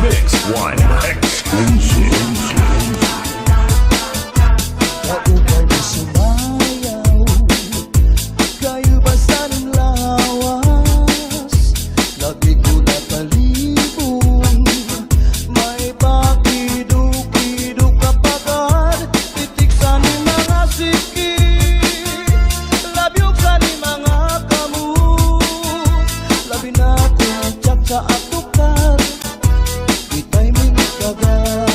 Mix One exclusive. Kaupay mo sumayaw, kayo ba sanang lawas? Lagi ko nakalibong, may pakiduk-iduk kapagad, titik sa ni mga sikit, labyog sa ni mga kamot, labi na kong tsak sa atukat, di timing kagad.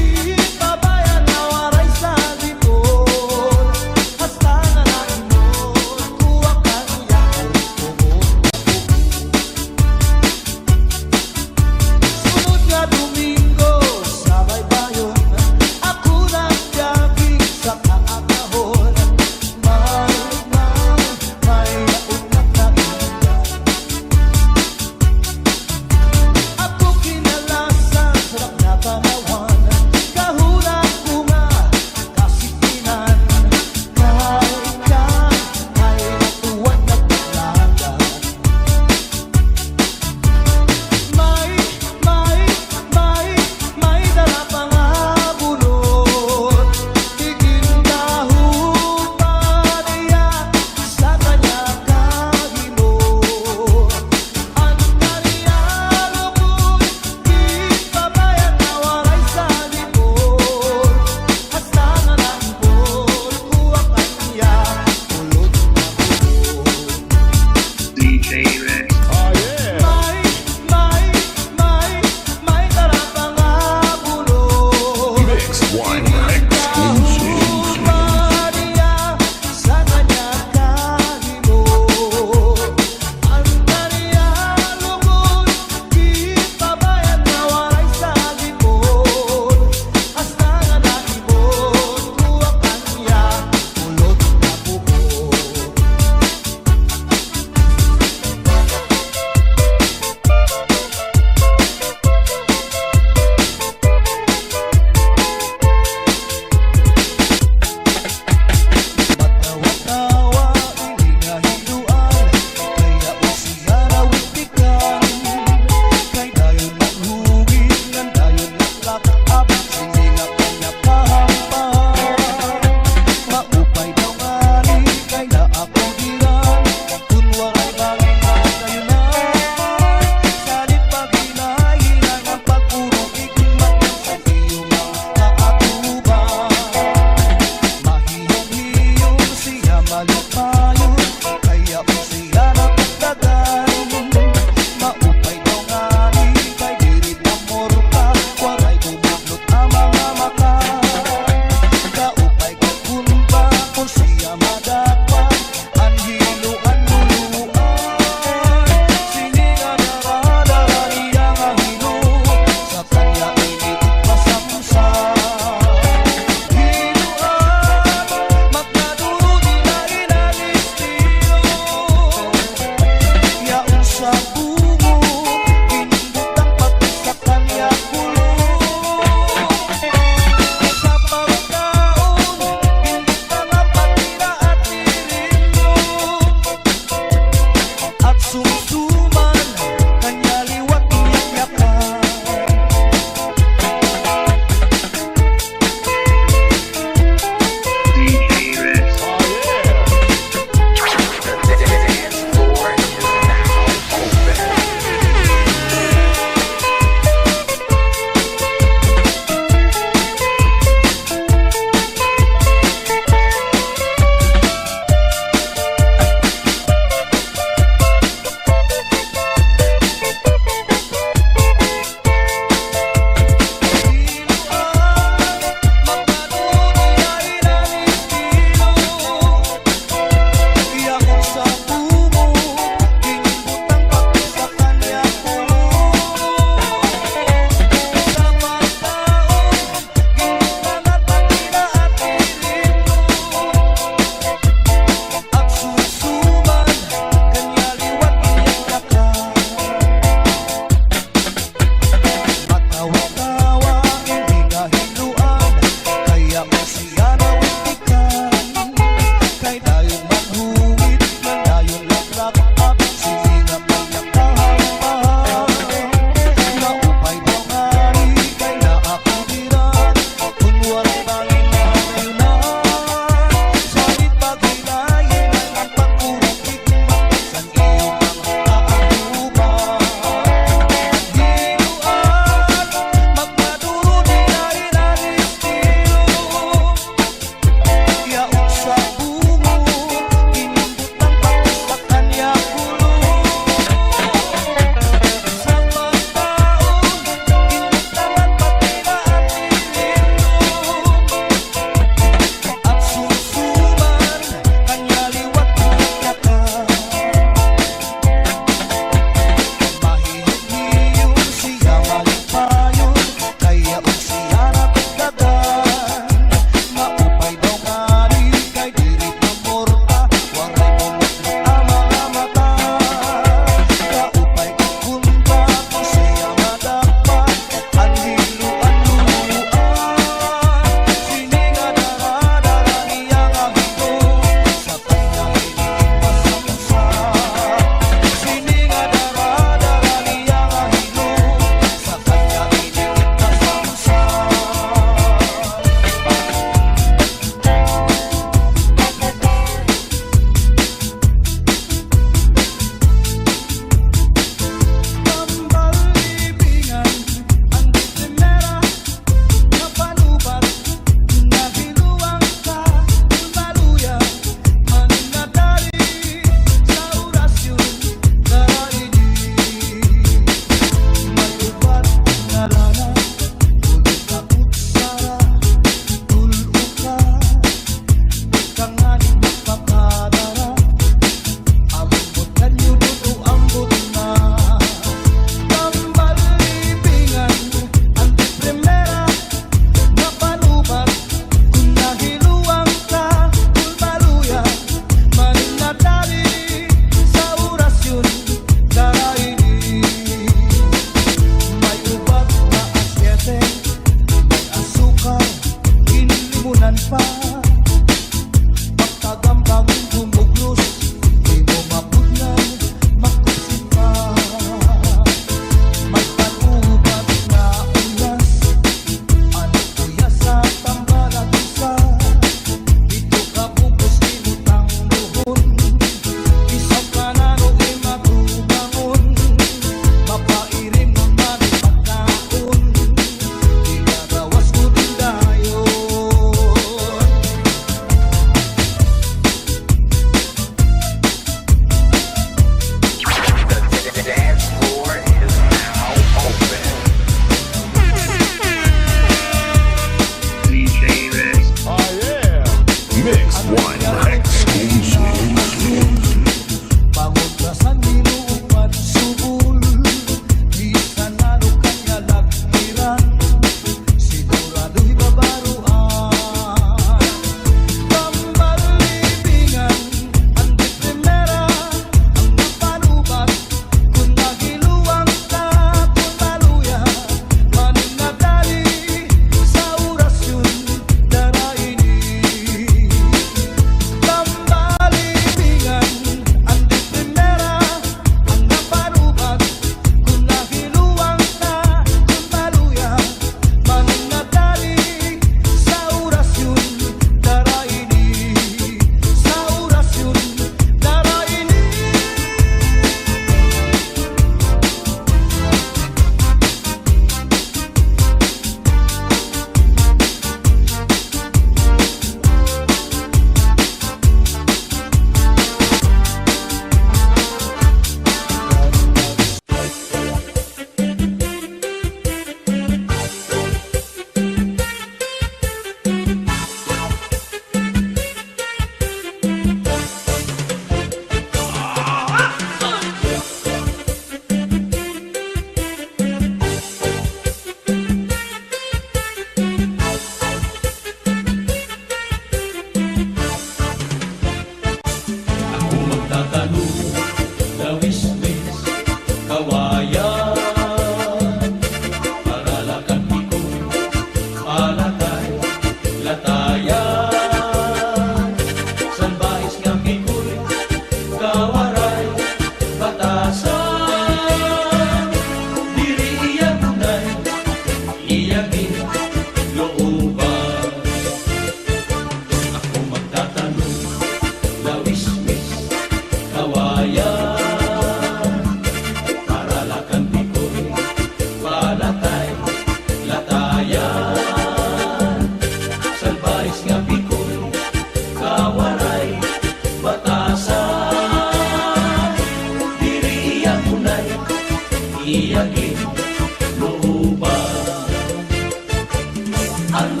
ang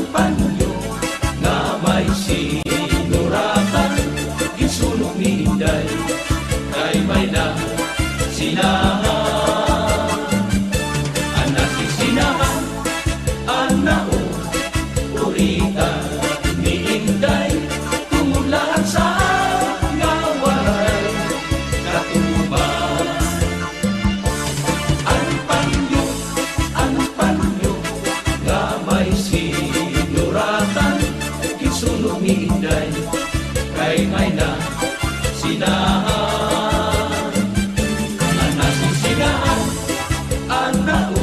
panyo nga may sinuratan ginsulong ni Inday kay may na sinahan anak ni sinahan anao urita ni Inday tumulaan sa nga walay katuban ang panyo nga may sinuratan ginsulong ni Inday kay may na sinahan anak ni sinahan anao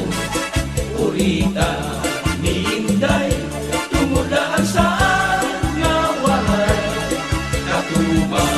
urita ni Inday tumulaan sa nga walay katuban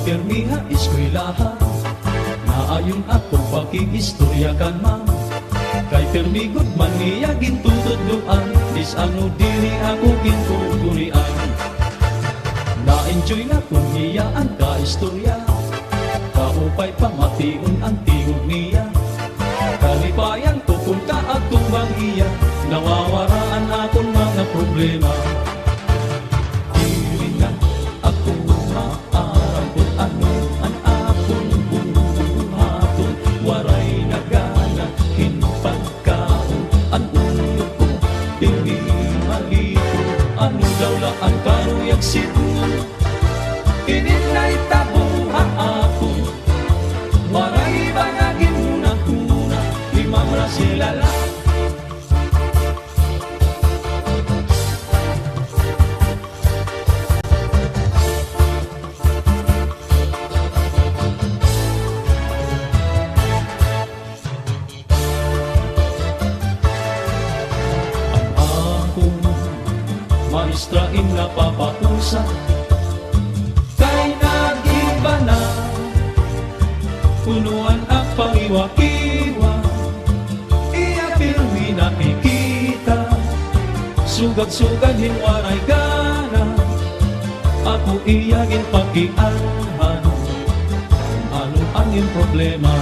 Permiha eskwelahan naayon akong pakiistorya kan ma'am kay permigod man niya gintutudluan dis ano dili ako gintuturian na-enjoy na kung niya ang kaistorya kaupay pamation ang tingog niya kalipayan ko kung kaagtong bang iya nawawaraan akong mga problema dili na ako maaram kung ano ang akong buhaton waray nagana hinpagkaon ang ulo ko dili malito ano daw la ang karuyag sitno ininay tabuha ako waray bangagin muna limang rasilala Maestrain na papausa kay nag-iba na punuan ang pangiwa-iwa iya pirmi nakikita sugad-sugad hinwaray gana ako iyagin pakianhan ano ang iyong problema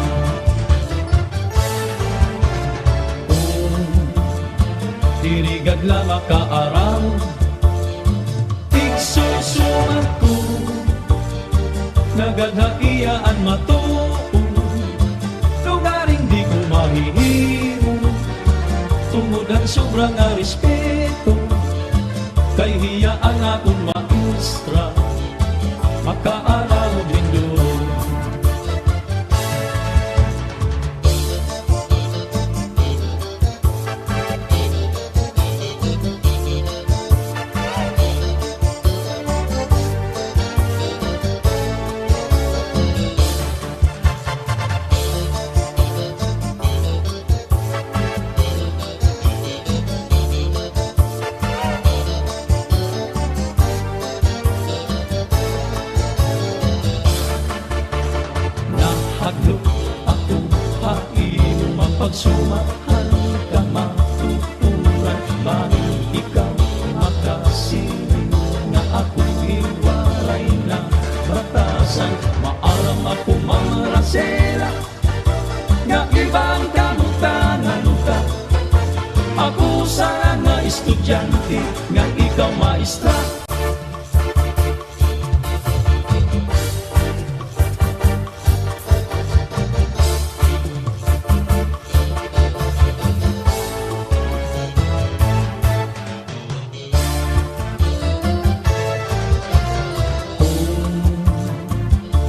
dirigad lang makaaram igsusuman ko nagadhaiyaan matuon lugaring di ko mahihimo tungod ang sobrang respeto Kay hiyaan akong maestra, makaaral din doon. Nahadlok ako hain mapagsumahan ka matuturan bakit ikaw makasiling na ako'y iwalay na batasan. Maaram ako marasela nga ibang kamutanan ka. Ako sana estudyante nga ikaw maestra.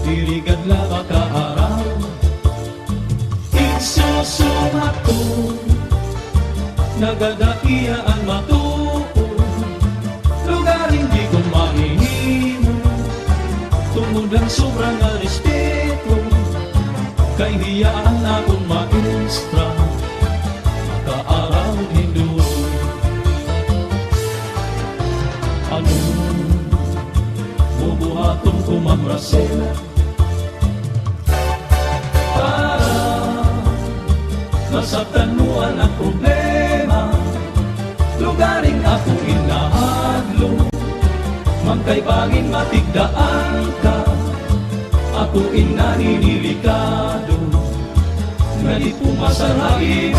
Dirigad la makaaraw, isusumat ko, nagadaiaan matuon, lugar hindi ko mahihimo, tungod lang sobrang nga respeto, kay hiyaan akong maestra, makaaraw din doon. Ano, bubuhaton ko mamrasela, masabtan mo ang problema, lugaring ako inahadlo, magkaibangin matigdaan ka, ako inaninilikado, nga di pumasarain.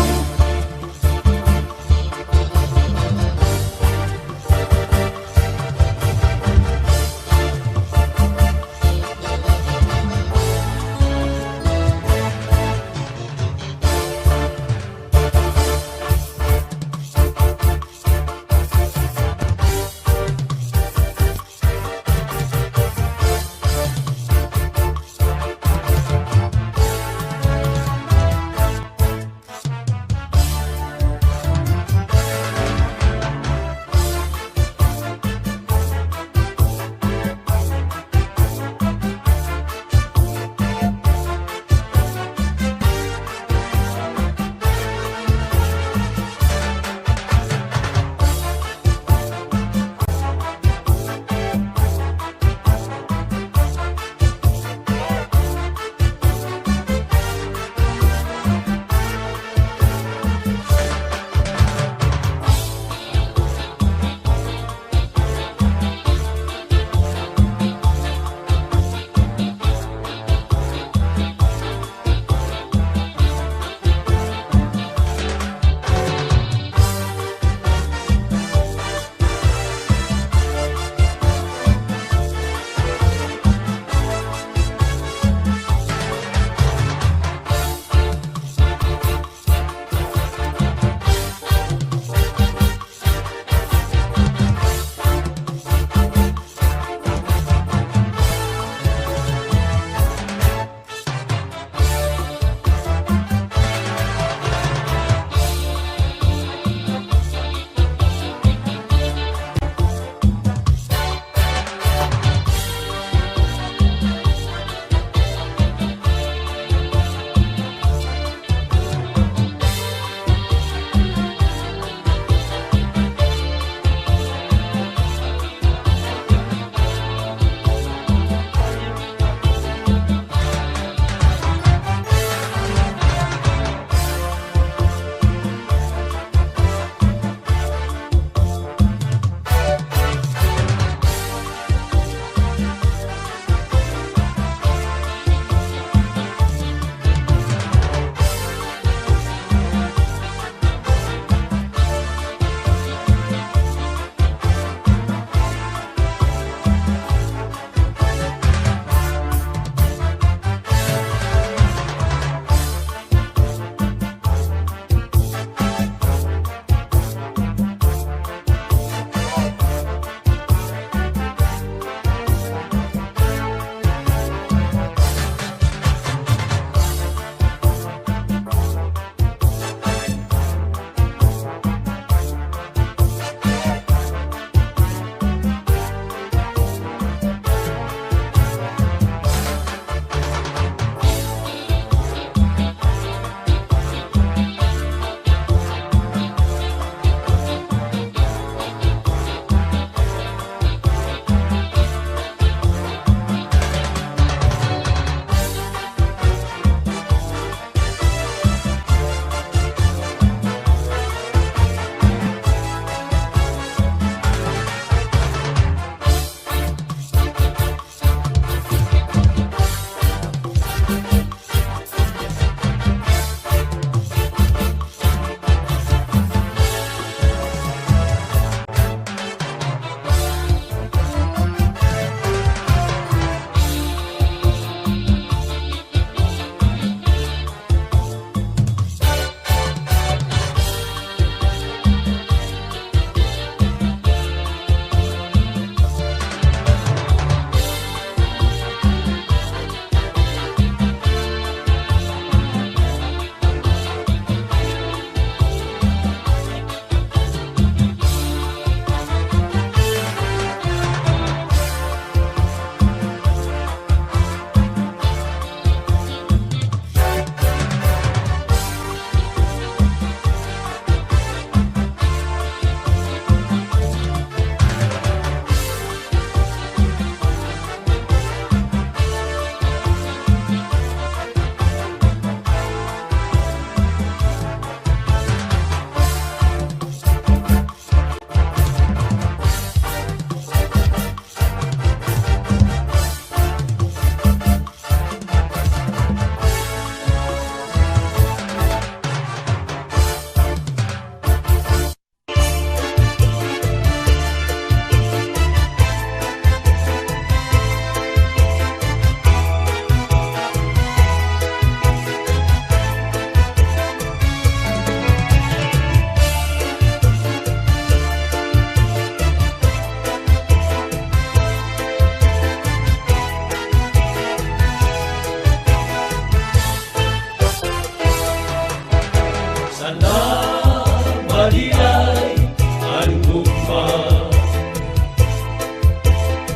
baliay ang gugma.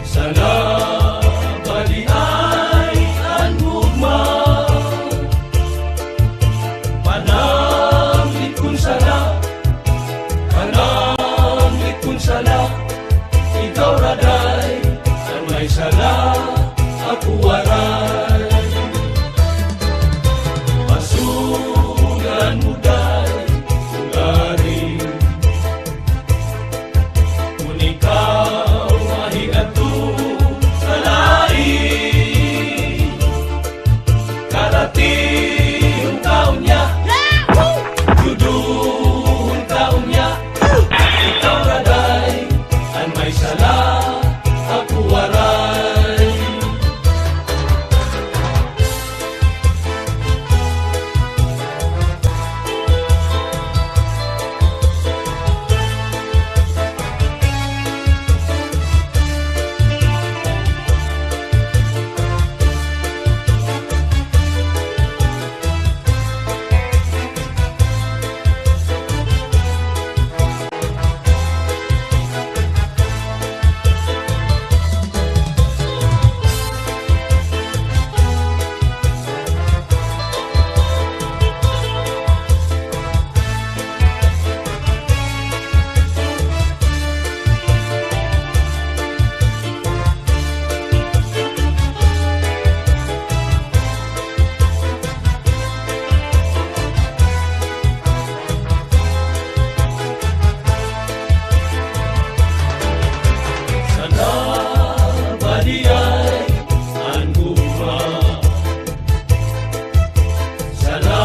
Sana baliay ang gugma. Pananglit kung sala, pananglit kung sala, ikaw raday ang may sala, ako waray. Pasugan mo day, ugari, kung ikaw mahigato sa lain, karating taon niya, juduhon taon niya, ikaw raday ang may sala, ako waray. Sana baliay ang gugma. Sana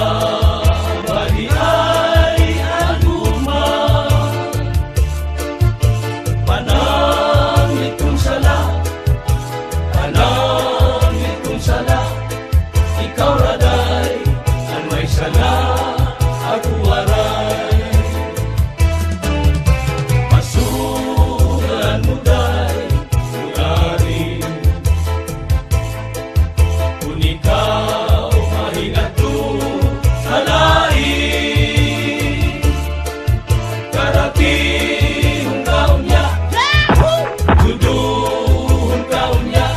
baliay ang gugma. Pananglit kung sala, pananglit kung sala, ikaw raday ang may sala, ako waray. Pasugan mo day, ugari, kung ikaw mahigato sa lain, karating taon niya, juduhon taon niya,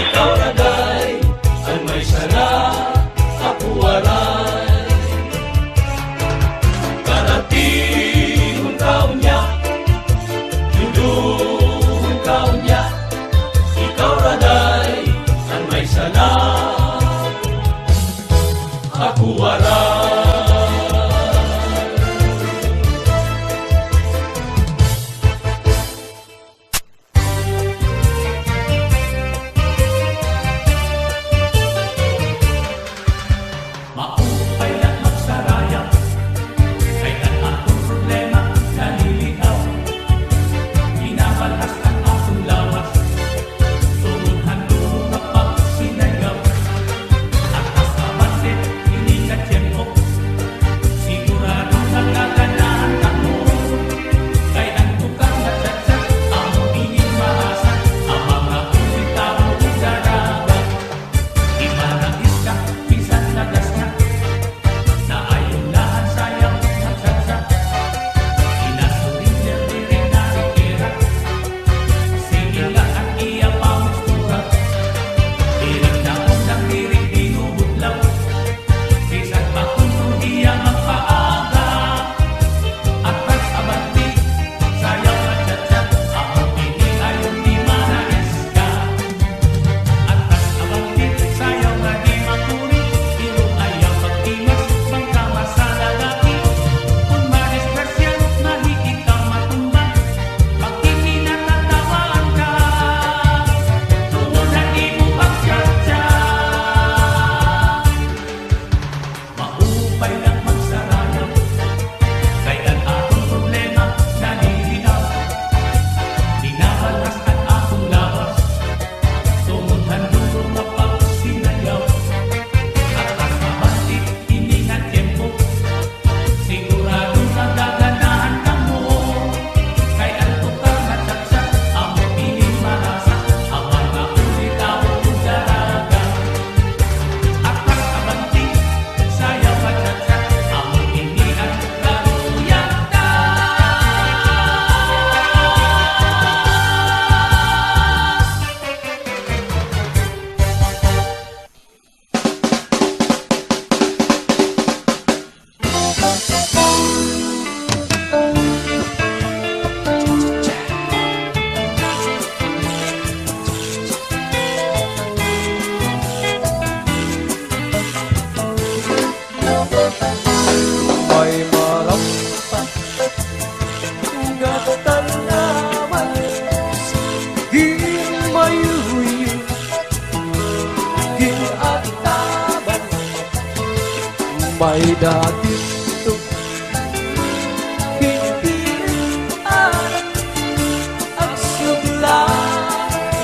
ikaw raday ang may sala, ako waray. Karating taon niya, juduhon taon niya, ikaw raday ang may sala, ako waray. may dating pintian ang sugla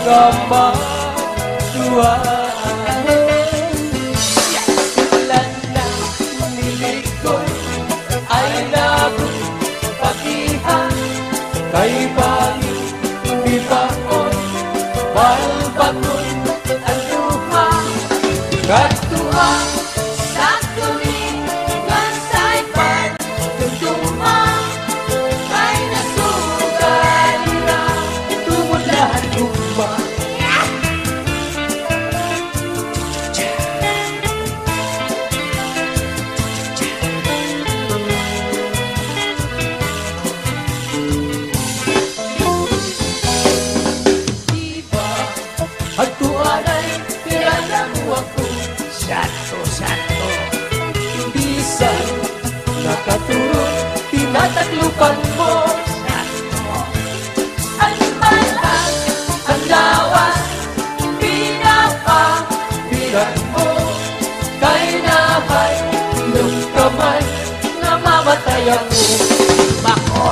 kamaluan. Silan na nilikoy ay nagpagihan kay bangin di baon balbagon ang luha katuang Sa tulingan sa'y pagdumduma ay nasugali na tumulahan gumba. diba? Hagtuan ay Pinalamuan ko sakto bisan nakaturong tinataklupan mo. ang malang ang lawas Piran mo kay nahay ng kamay namamatay ako. Bako!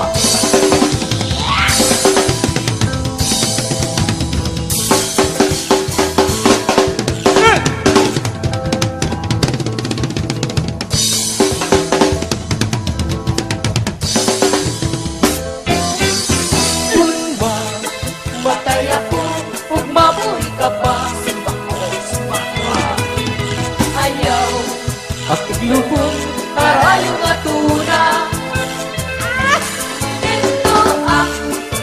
Matay ako ug mabuhi ka pa. ayaw Akong lubong arayo nga tuna. ito ang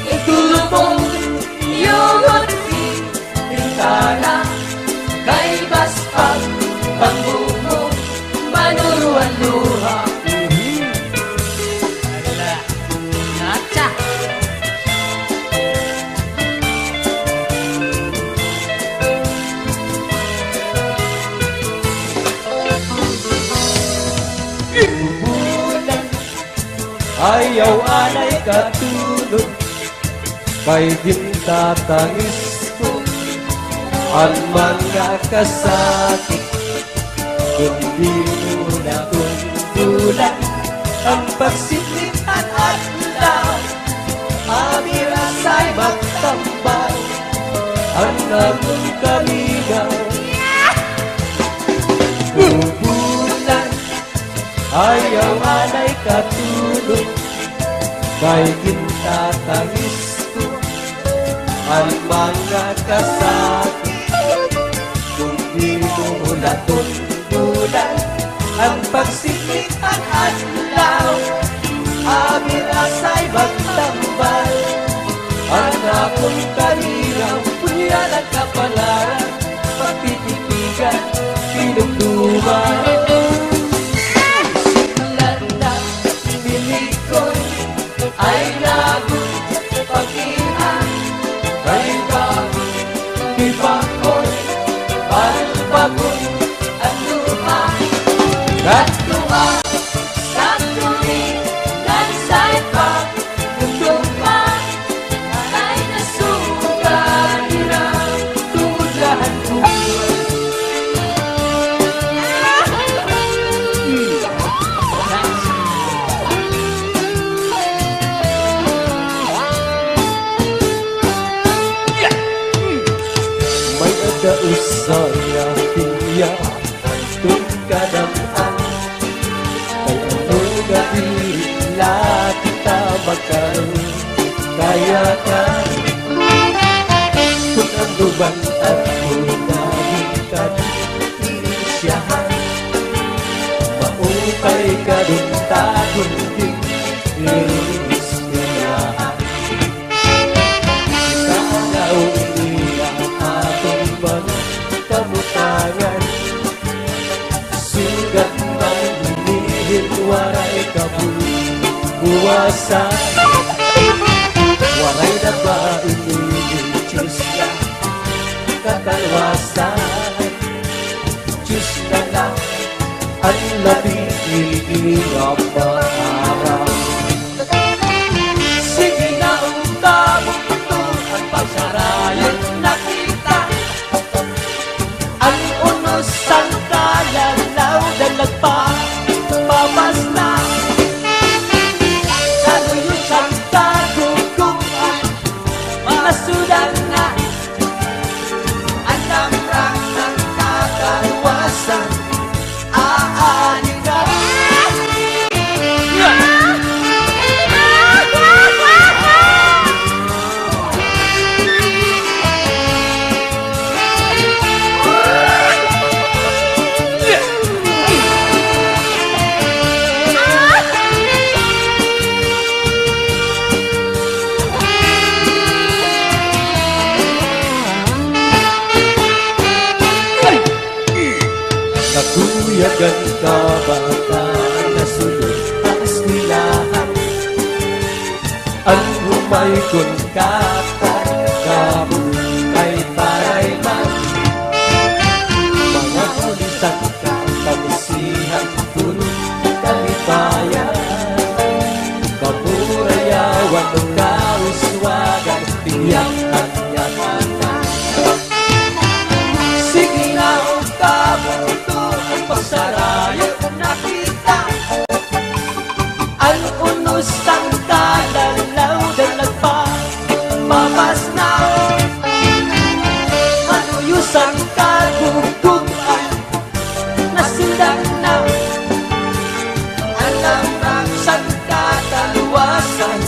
Itulubong iyong bintana kay baspag pangbumo manuruan luha. Nacha Bulan ayaw anay katulog kay gintatangis ko ang mga kasakit kundi mo na bulan ang pagsilitan at law amirasay magtambal ang nagong kamigaw. Bulan ayaw anay katulog kay gintatangis ko ang mga kasakit kung di mo natundulan ang pagsilitan at law amirasay magtambal ang akong kalinaw punya nagkapalaran pagtitipigan pinugtuman. Landa nilikoy ay nagpagihan kay bangin di baon balbagon ang luha katuang sa tulingan sa'y pagdumduma ay nasugali na tumulahan ko. May adausan na piya itong kadamaan kay ano gabila kita magkaroon kaya ka kung ang luban at kunagin ka siyahan maupay ka dun tagon din inisyahan Kanaw niya atong mga kabutangan sugat ng hinihil waray kabuwasan waray na ba inigil na kakalwasan Diyos na lang ang labing iligirang maaraw. Sige na utabong ito ang pagsarayan nakita ang unos ang kalalaw dalagpa Buyagan ka bata na sulod ang eskwelahan. Ang humay kun kamu kay parayman. Mga kulitan ka kamusihan kun kalipayan. Kapurayawan ng kauswagan tiyak at yatatan. Sige na ang kabuto ang pasarayo nakita. Ang unos ang kalalaw dalag pa mamas na. Manuyos ang kagugugan nasindak na. Alam ng sang kataluwasan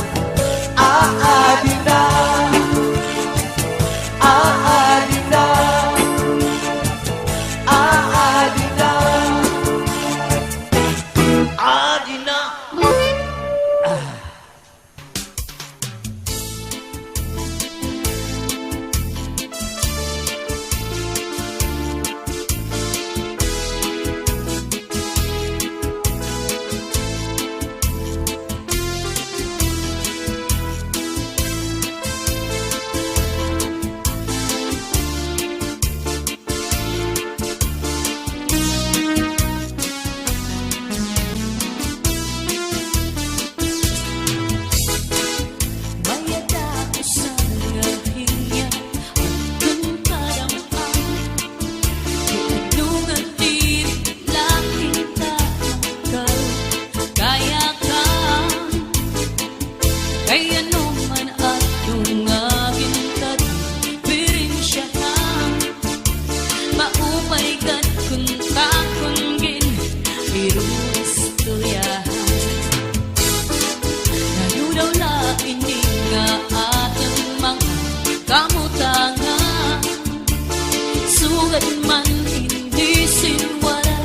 aadi na. Aadi na. Aadi na. Aadi na. Mayada usang ngahinya Ang kadamang Tulungan diri Laking takal Kaya ka Kaya naman at dungagin Tad pirin siya ka Maupay kat kun takunggin Irus tuyahan Nanudaw la ini nga ating mga kamutangan. Sugat man hindi sinwala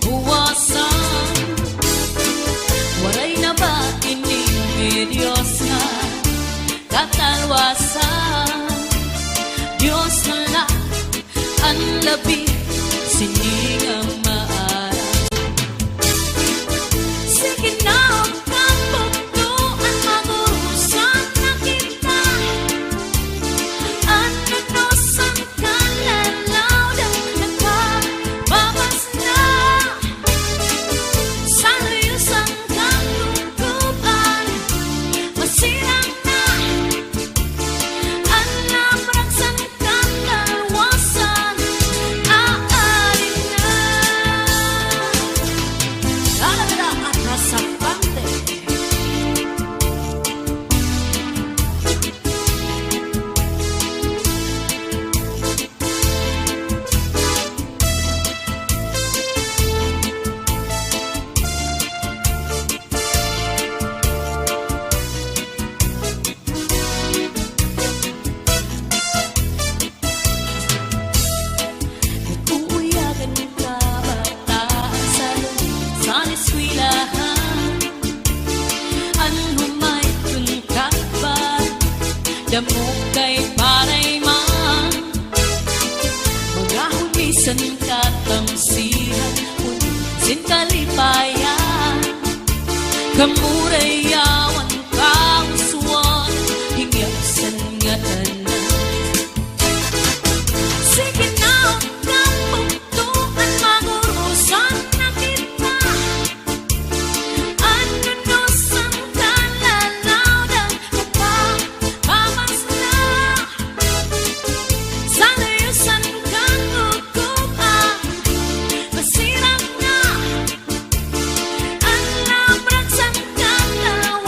kabuwasan. Waray na ba ini Diyos nga katalwasan? Diyos na lang ang labi siningang maaral. Sige na ang kaputuan magurusan na kita. Ano no sang kalalaw daw nakababas na. Sa luyos ang kaguguban masirang na. Ang labrak sang katalawasan aarin na. Lalagda at nasapante. Uuyagan ka bata sa loob sa eskwelahan. Ang humay kun kakbar damo kay parayman. Mga hulisan katamsihan sin kalipayan. Kamurayawan kauswan hingyasan nga tanan. Sige na ang kaputuan magurusan na kita. Ano no sang kalalaw daw kapabas na. Sa luyos ang kaguguban masirang na. Ang labrak sang katalawasan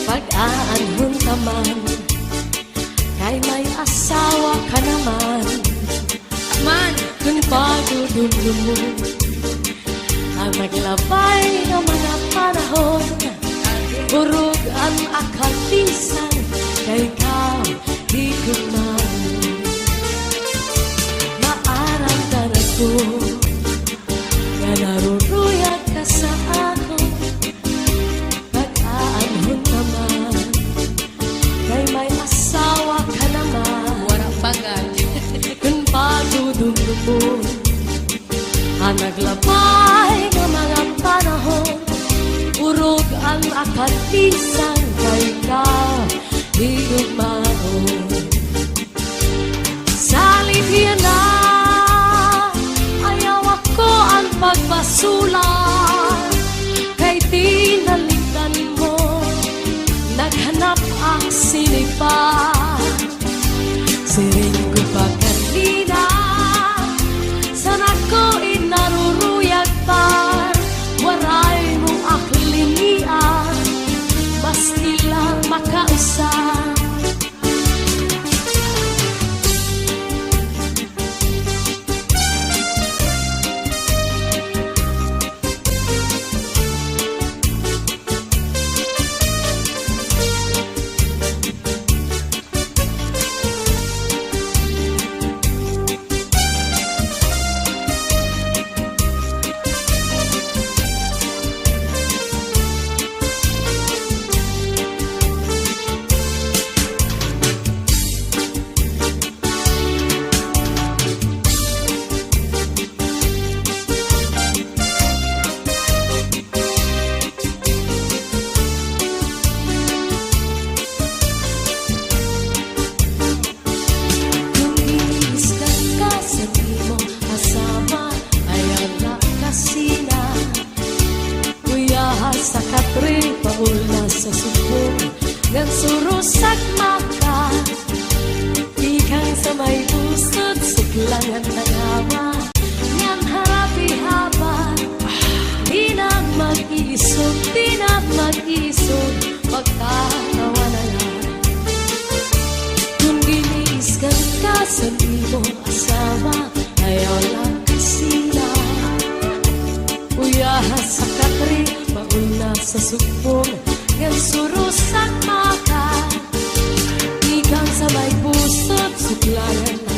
pag-aanhon taman, kay may asawa ka naman. Man, kung pagdudulong mo, ang naglabay ng mga panahon, burog ang akalisan, kay ikaw di ko man. Maaramdaman ko, na naruruyag ka sa ako, pag-aanhon naman, kay may asawa ka naman. Warang bagal. Kung pagdudulong mo, ang naglabay ng mga panahon, urog ang akalisan, kay ikaw higugmaon. Sa libya na, ayaw ako ang pagpasulat, kay tinalikan mo, naghanap ang sinipan. Siring ko pa kanina, sana ko inaruruyag pa, waray mong aklinian, maski lang makausap. Sa katri, paula sa subong, ngan surusak maka, ikang sa may pusod, suklangan nangawa, ngan harapi haba, di na mag-isog, pagkatawa na lang. Kung giniiskan ka sa imong asawa, ayaw lang kasila, uyahas sa katri, pauna sa subong, ngan surusak maka, ikang sa may pusod, suklayan na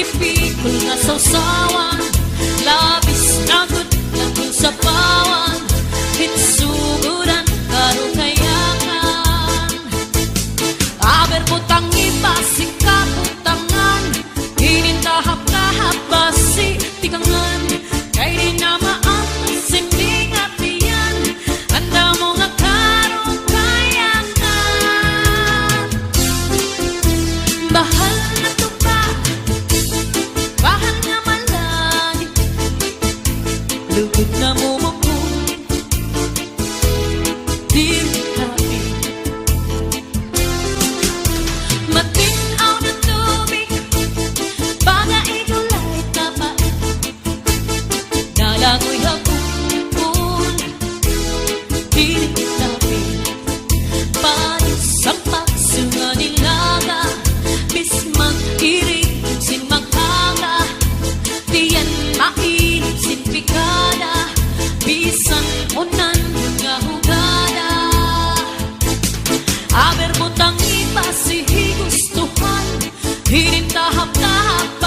Sipikol nga sausawan, labis na gud sa pawan, hitsuguran karo kayakan. Aber butang ibasi kaputangan, hinintahap-tahap basi tikangan, kay di na maamos simling at iyan, anda mo nga karong kayakan. Bahal na tupa, bahal nga malagi, lugod na mumukong, dili tabi. Matinaw na tubig, baga igulay tapa, nalangoy hapon, dili tabi. Panis ang pagsunga nilaga, bismang iring sin magkanga, diyan mainit sin pikada, bisan unan nga hugada. Aber butang ipasihigustuhan, hinintahap-tahap